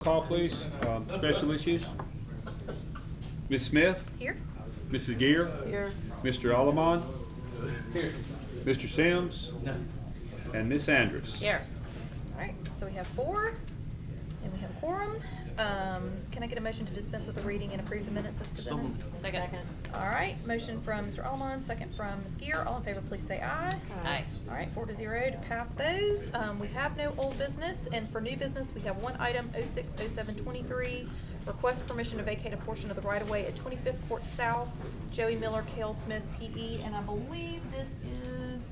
Call, please. Special issues. Ms. Smith? Here. Mrs. Gear? Here. Mr. Allamon? Here. Mr. Sims? And Miss Andrus? Here. All right, so we have 4, and we have a quorum. Can I get a motion to dispense with the reading and approve the minutes as presented? Second. All right, motion from Mr. Allamon, second from Ms. Gear. All in favor, please say aye. Aye. All right, 4-0 to pass those. We have no old business, and for new business, we have one item, 060723, request permission to vacate a portion of the right-of-way at 25th Court South, Joey Miller, Cale Smith, P.E., and I believe this is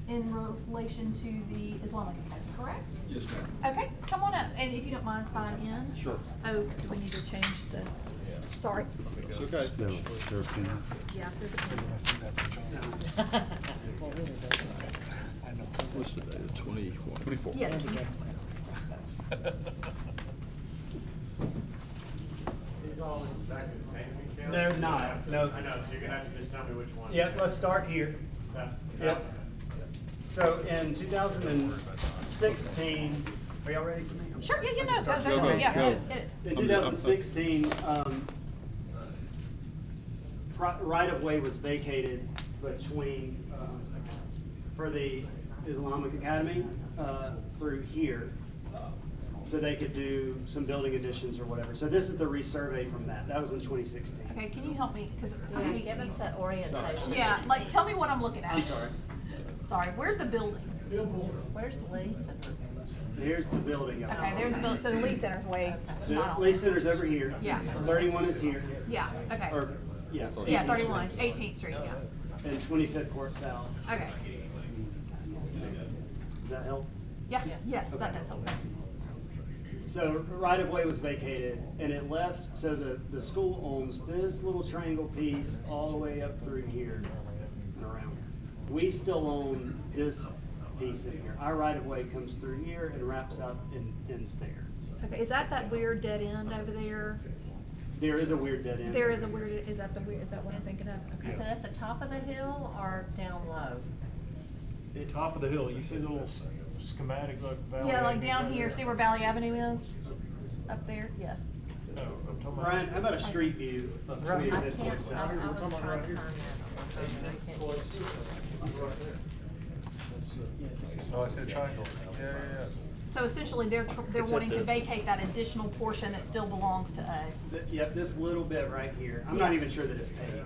in relation to the Islamic Academy, correct? Yes, ma'am. Okay, come on up, and if you don't mind, sign in. Sure. Oh, do we need to change the, sorry. It's okay. No, there's been- Yeah, there's a. What's the date? 24. Yeah. These all exactly the same weekend? They're not, no. I know, so you're gonna have to just tell me which one. Yep, let's start here. Yeah. Yep. So in 2016, are y'all ready for me? Sure, yeah, no, Go, yeah, go. hit it. In 2016, right-of-way was vacated between, for the Islamic Academy through here, so they could do some building additions or whatever. So this is the resurvey from that. That was in 2016. Okay, can you help me, because. Yeah, give us that orientation. Yeah, like, tell me what I'm looking at. I'm sorry. Sorry, where's the building? Where's Lisa? Here's the building. of it. Okay, there's the building, so the Lee Center's way. The not on Lee there. Center's over here. Yeah. 31 is here. Yeah, okay. Or, yeah. Yeah, 18th 31, 18th Street, yeah. And 25th Court South. Okay, Does that help? yeah, yes, that does help. So right-of-way was vacated, and it left, so the school owns this little triangle piece all the way up through here and around. We still own this piece in here. Our right-of-way comes through here and wraps up and ends there. Okay, is that weird dead end over there? There is a weird dead end. There is a weird, is that what I'm thinking of? Okay. Is it at the top of the hill or down low? It's- Top of the hill, you see the little schematic like valley? Yeah, like Avenue down there? here, see where Valley Avenue is? Up there, yeah. No, I'm talking about. Brian, how about a street view of Right here. I 25th Court can't, South? I was talking about trying right to here. find that on my phone, I can't. Oh, I said triangle. Yeah. So essentially, they're It's wanting at to the- vacate that additional portion that still belongs to us. Yep, this little bit right here. I'm not even sure that it's paved.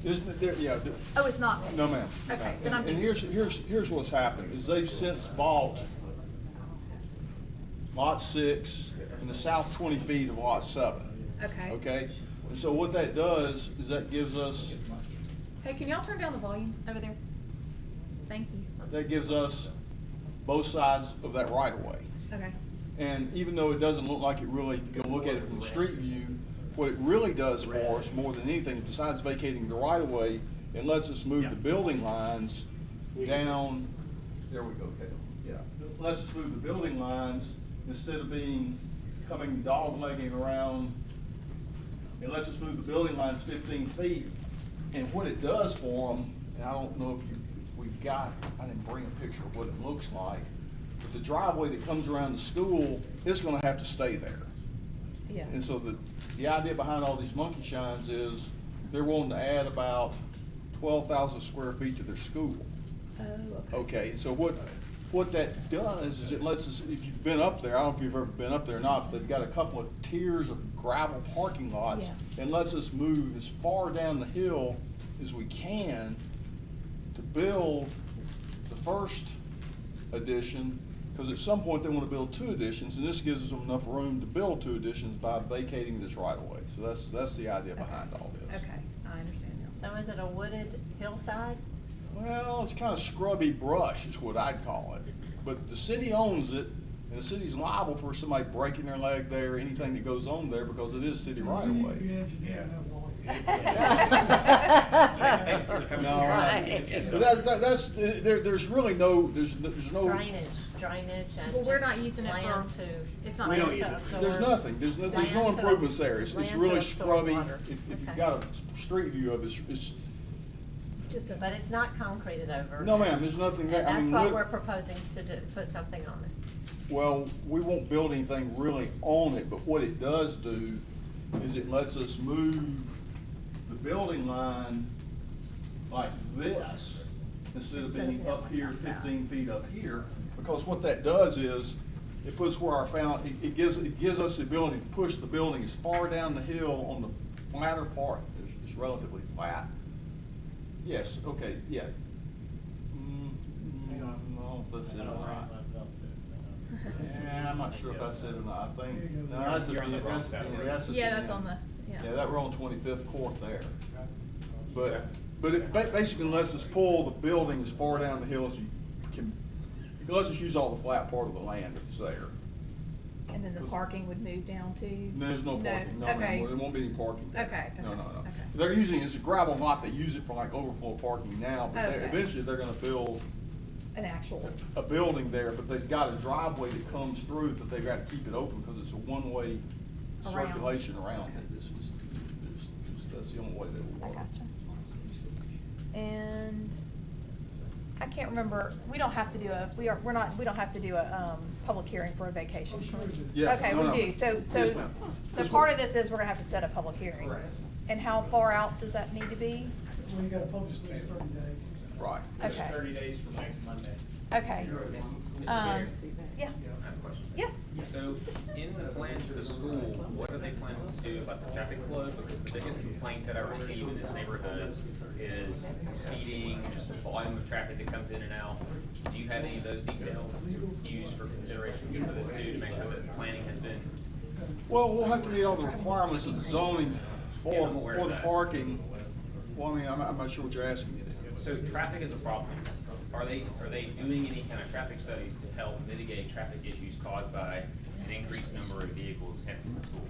Isn't there, yeah, Oh, it's not? no, ma'am. Okay, then I'm. And here's what's happened, is they've since bought lot 6 and the south 20 feet of lot 7. Okay. Okay? And so what that does is that gives us, Hey, can y'all turn down the volume over there? Thank you. both sides of that right of way. Okay. And even though it doesn't look like it really, you can look at it from the street view, what it really does for us, more than anything, besides vacating the right of way, it lets us move the building lines down, there we go, Caleb, yeah. It lets us move the building lines, instead of coming dog-legging around, it lets us move the building lines 15 feet. And what it does for them, and I don't know if we've got, I didn't bring a picture of what it looks like, but the driveway that comes around the school is gonna have to stay there. Yeah. And so the idea behind all these monkey shines is they're wanting to add about 12,000 square feet to their school. Oh, okay. Okay, and so what that does is it lets us, if you've been up there, I don't know if you've ever been up there or not, but they've got a couple of tiers of gravel parking lots, and lets us move as far down the hill as we can to build the first addition, because at some point they want to build 2 additions, and this gives them enough room to build 2 additions by vacating this right of way. So that's the idea behind all this. Okay, I understand now. So is it a wooded hillside? Well, it's kind of scrubby brush is what I'd call it. But the city owns it, and the city's liable for somebody breaking their leg there, anything that goes on there, because it is city right of way. No, Right. so there's really no, there's no, Drainage and Well, we're just not using it land for- to. it's not We don't land use to it. absorb- there's nothing, there's no land to improvements abs- there. It's land to really absorb scrubby. water. If you've Okay. got a street view of it, it's, Just a. But it's not concreted over. no ma'am, there's nothing there. And I that's mean, what what- we're proposing to do, put something on it. Well, we won't build anything really on it, but what it does do is it lets us move the building line like this, instead of being up here 15 feet up here, because what that does is, it puts where our it gives us the ability to push the building as far down the hill on the flatter part, it's relatively flat. Yes, okay, yeah. Hang on. No, that's it, I all don't right. write myself too. Yeah, I'm not sure if that's it or not, I think, no, that's You're on the wrong that's, side. that's at Yeah, the that's on end. the, yeah. Yeah, that we're on 25th Court there. Okay. But it basically lets us pull the building as far down the hill as you can, it lets us use all the flat part of the land that's there. And then the parking would move down too? There's no parking, no, Okay. there won't be any parking there. Okay, No, okay, no, no. okay. They're using, it's a gravel lot, they use it for like overflow parking now, but Okay. eventually they're gonna build An actual, a building there, but they've got a driveway that comes through that they've got to keep it open because it's a one-way Around. circulation around it. That's the only way that will I work. gotcha. And I can't remember, we don't have to do a, we don't have to do a, public hearing for a vacation. Yeah, Okay, no, we no. do, so, Yes, ma'am. so Yes, part ma'am. of this is we're gonna have to set a public hearing. And how far out does that need to be? Well, you gotta publish at least 30 days. Right. It's Okay. 30 days from next Monday. Okay. Mr. Um, Chair, yeah, I have a question. yes, So, in the plans for the school, what are they planning to do about the traffic flow? Because the biggest complaint that I receive in this neighborhood is speeding, just the volume of traffic that comes in and out. Do you have any of those details to use for consideration for this too, to make sure that the planning has been? Well, we'll have to meet all the requirements of the zoning Yeah, I'm aware for of the that. parking. Well, I mean, I'm not sure what you're asking me there. So traffic is a problem. Are they doing any kind of traffic studies to help mitigate traffic issues caused by an increased number of vehicles heading to school?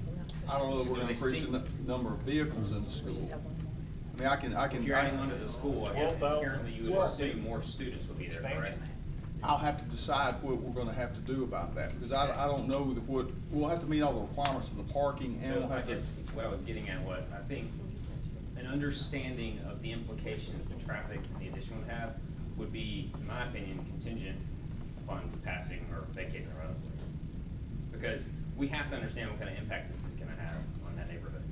I don't know if we're So gonna they increase see- the number of vehicles in the school. I mean, I can. If you're adding one to the school, I guess 12,000. inherently you would assume more students would be there, correct? I'll have to decide what we're gonna have to do about that, because I don't know that we'll have to meet all the requirements of the parking, and we'll So I have to. guess what I was getting at was, I think an understanding of the implications the traffic and the addition would have would be, in my opinion, contingent upon passing or vacating the road. Because we have to understand what kind of impact this is gonna have on that neighborhood.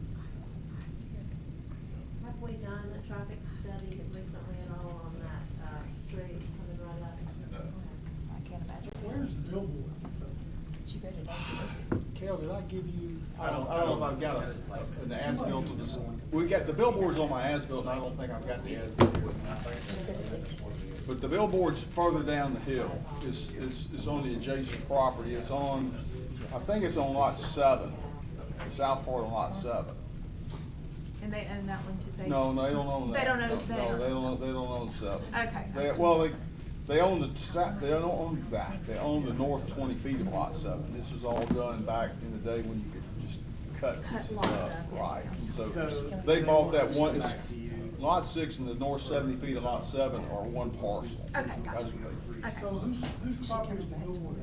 Have we done a traffic study recently at all on that, street coming right up? I can't imagine. Where's the billboard? Did you go to Kel, did I give you, I don't know if I've got an as-built to this, we got, the billboard's on my as-built, and I don't think I've got the as-built here. But the billboard's further down the hill, it's on the adjacent property, it's on, I think it's on lot 7, the south part of lot 7. And they own that one too? They- No, they don't own that. They don't own, No, they don't own 7. Okay. They, well, they own they don't own that, they own the north 20 feet of lot 7. This was all done back in the day when you could just cut pieces lots up, up, yeah. right? So So, they bought that then one, we'll it's, back to you. lot 6 and the north 70 feet of lot 7 are one parcel. Okay, gotcha. That's what they, Okay. So whose property is the billboard?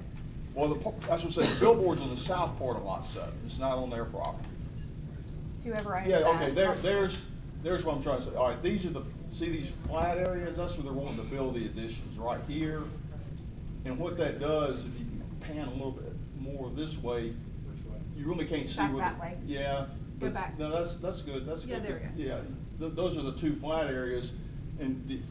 well, that's what I'm saying, the billboard's on the south part of lot 7, it's not on their property. Whoever owns Yeah, that. okay, there's what I'm trying to say. All right, these are see these flat areas, that's where they're wanting to build the additions, right here. And what that does, if you can pan a little bit more this way, you really can't see Back where. that way. Yeah. Go but- back. No, that's good, that's Yeah, good. there we go. Yeah, those are the two flat areas, and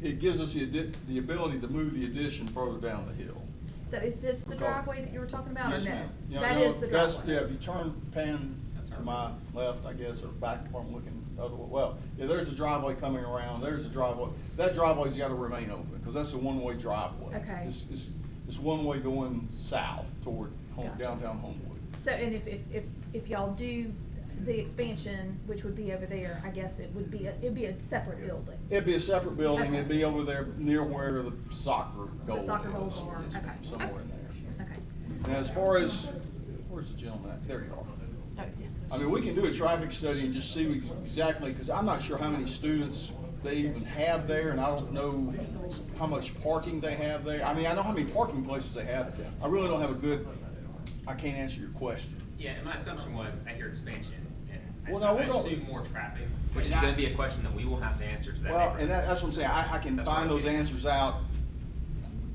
it gives us the ability to move the addition further down the hill. So is this the Okay. driveway that you were talking about? or Yes, no? ma'am. Yeah, That no, is the driveway? Yeah, if you pan to my left, I guess, or back if I'm looking other way, well, yeah, there's the driveway coming around, there's the driveway. That driveway's gotta remain open, because that's a one-way driveway. Okay. It's one way going south toward Gotcha. downtown Homewood. So, and if y'all do the expansion, which would be over there, I guess it'd be a separate building. It'd be a separate building, Okay. it'd be over there near where the soccer goal is. soccer goals are, Yes, okay. somewhere in there. Okay. Now, as far as, where's the gentleman at? There you are. Oh, yeah. I mean, we can do a traffic study and just see exactly, because I'm not sure how many students they even have there, and I don't know how much parking they have there. I mean, I know how many parking places they have. I really don't have I can't answer your question. Yeah, and my assumption was, I hear expansion, and Well, no, I we're not- assume more traffic, which is And I- gonna be a question that we will have to answer to that Well, neighborhood. and that's what I'm saying, I can That's what find I'm those getting at. answers out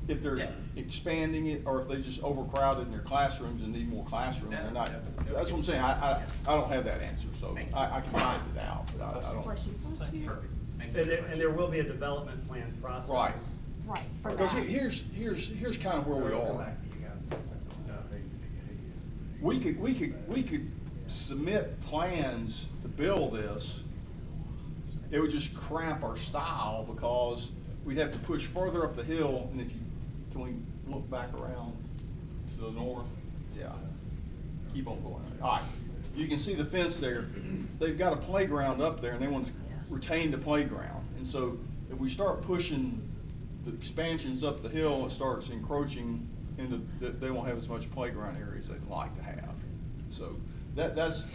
if they're Yeah. expanding it, or if they just overcrowded in their classrooms and need more classrooms, they're not, No, that's what I'm saying, I don't have that answer, so Thank you. I can find it out, but I don't. Bless you. Perfect. Thank you. And very much. there will be a development plan process. Right, for Because that. here's kind of where we Go are. back to you guys. We could submit plans to build this. It would just cramp our style because we'd have to push further up the hill, and can we look back around to the north? Yeah. Keep on going. All right. You can see the fence there. They've got a playground up there, and they want to retain the playground. And so if we start pushing the expansions up the hill, it starts encroaching into, they won't have as much playground area as they'd like to have. So that's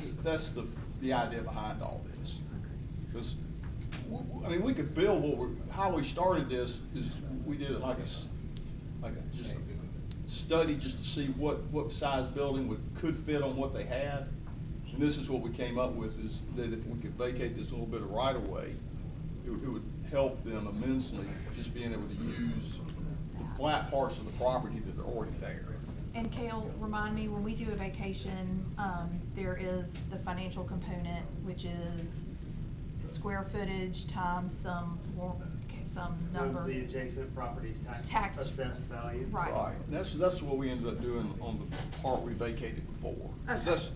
the idea behind all this. Because, I mean, we could build how we started this is we did it like just a study just to see what size building could fit on what they had. And this is what we came up with, is that if we could vacate this little bit of right of way, it would help them immensely, just being able to use the flat parts of the property that are already there. And Kale, remind me, when we do a vacation, there is the financial component, which is square footage times some Times number. the adjacent properties Tax. assessed value. Right. Right, and that's what we ended up doing on the part we vacated before. 'Cause Okay.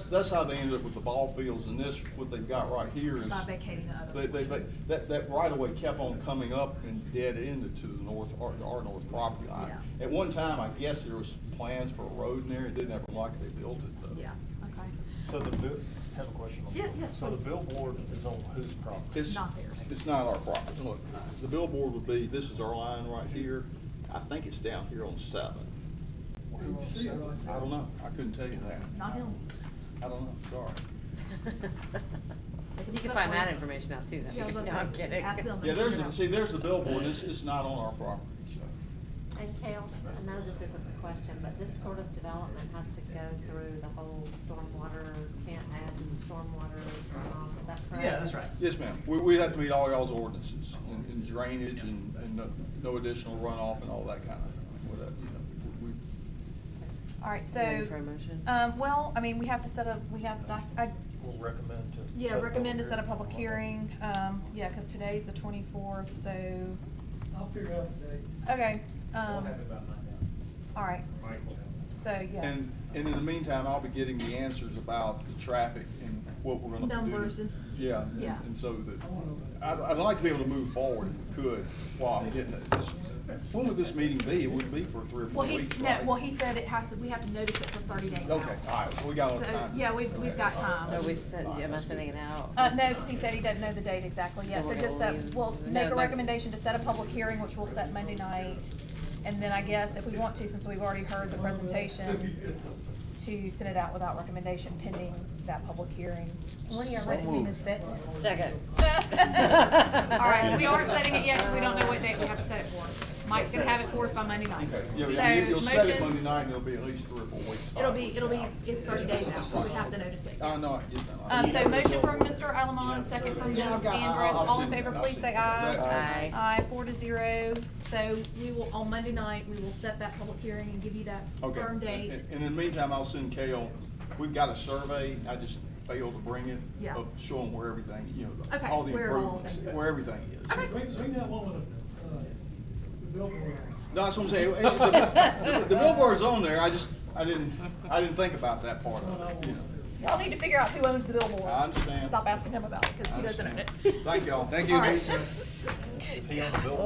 That's how they ended up with the ball fields, and this, what they've got right here is. By vacating the other. That right of way kept on coming up and dead ended to the north, our north property line. Yeah. At one time, I guess there was plans for a road in there, it didn't ever look like they built it though. Yeah, okay. So have a question on Yeah, that. yes, So please. the billboard is on whose property? It's Not theirs. It's not our property. Look, the billboard would be, this is our line right here. I think it's down here on 7. I don't know. I couldn't tell you that. Not him. I don't know, sorry. You can find that information out too, Yeah, I was though. about No, to I'm say, kidding. ask them. Yeah, there's the billboard. It's not on our property, so. And Kale, I know this isn't the question, but this sort of development has to go through the whole stormwater, can't add to the stormwater, is that correct? Yeah, that's right. Yes, ma'am. We'd have to meet all y'all's ordinances and drainage and no additional runoff and all that kind of, whatever, you know. All right, so. Ready for a motion? Well, I mean, we have to set up, We'll recommend to. yeah, set a recommend to set a public public hearing, yeah, cause today's the 24th, so, I'll figure out the date. okay, We'll have it about 9 all right, Mike will have it. so, yes. And in the meantime, I'll be getting the answers about the traffic and what we're gonna do. Numbers and Yeah, yeah. and so that, I'd like to be able to move forward if we could while I'm getting it. When would this meeting be? It wouldn't be for 3 or 4 Well, weeks, right? he said it has to, we have to notice it for 30 days out. Okay, all right, so we got a little So, time. yeah, we've got time. So am I sending it out? No, because he said he doesn't know the date exactly yet, So so we're just gonna set, leave- we'll no, make a but- recommendation to set a public hearing, which we'll set Monday night. And then I guess if we want to, since we've already heard the presentation, to send it out without recommendation pending that public hearing. When are you ready to set it? Second. All right, we aren't setting it yet because we don't know what date we have to set it for. Mike's gonna have it for us by Monday night. Yeah, So, you'll set it motion- Monday night and it'll be at least 3 or 4 weeks. It's 30 days out, we have to notice it. I know, I get that. So motion from Mr. Alamon, second from Ms. Yeah, I've got- Andrus, I'll all in send it. favor, I'll please send say it. aye. Is that- Aye. Aye, 4-0. So we will, on Monday night, we will set that public hearing and give you that Okay. firm date. And in the meantime, I'll send Kale, we've got a survey, I just failed to bring it. Yeah. Of showing where everything, Okay, all the where it all improvements, things- where everything is. Bring that one with the billboard. No, that's what I'm saying, the billboard's on there, I didn't think about that part of it, Y'all need to figure out who owns the billboard. I understand. Stop asking him about it, because he doesn't own it. Thank y'all. Thank you. All right. Is he on the bill?